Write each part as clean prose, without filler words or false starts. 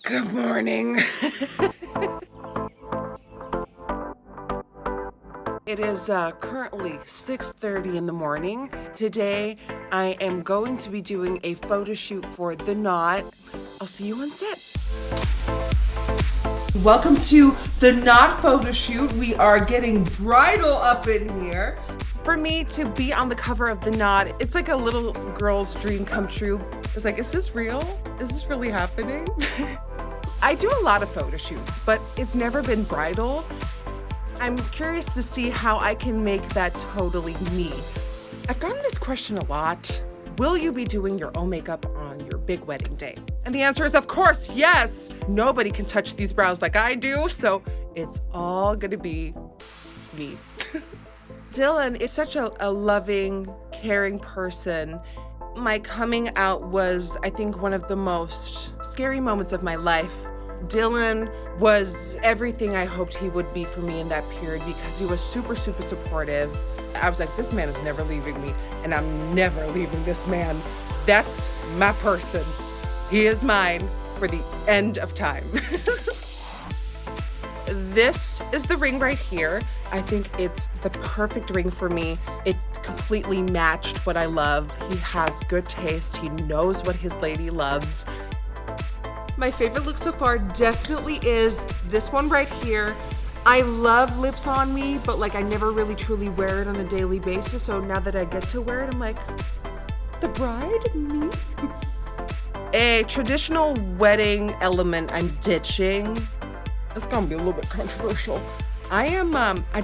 Good morning. It is currently 6:30 in the morning. Today, I am going to be doing a photo shoot for The Knot. I'll see you on set. Welcome to The Knot photo shoot. We are getting bridal up in here. For me to be on the cover of The Knot, it's like a little girl's dream come true. It's like, is this real? Is this really happening? I do a lot of photo shoots, but it's never been bridal. I'm curious to see how I can make that totally me. I've gotten this question a lot. Will you be doing your own makeup on your big wedding day? And the answer is, of course, yes. Nobody can touch these brows like I do, so it's all gonna be me. Dylan is such a loving, caring person. My coming out was, I think, one of the most scary moments of my life. Dylan was everything I hoped he would be for me in that period because he was super, super supportive. I was like, this man is never leaving me, and I'm never leaving this man. That's my person. He is mine for the end of time. This is the ring right here. I think it's the perfect ring for me. It completely matched what I love. He has good taste. He knows what his lady loves. My favorite look so far definitely is this one right here. I love lips on me, but like I never really truly wear it on a daily basis. So now that I get to wear it, I'm like, the bride, me? A traditional wedding element I'm ditching. It's gonna be a little bit controversial. I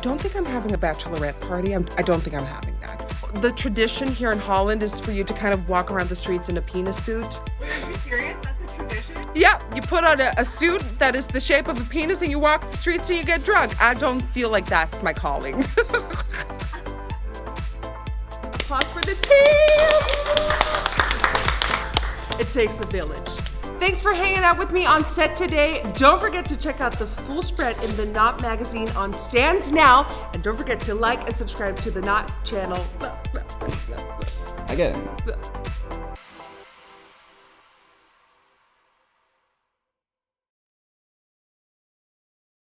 don't think I'm having a bachelorette party. I don't think I'm having that. The tradition here in Holland is for you to kind of walk around the streets in a penis suit. Are you serious? That's a tradition? Yeah, you put on a suit that is the shape of a penis and you walk the streets and you get drunk. I don't feel like that's my calling. Pause for the team! It takes a village. Thanks for hanging out with me on set today. Don't forget to check out the full spread in The Knot magazine on stands now. And don't forget to like and subscribe to The Knot channel. I get it.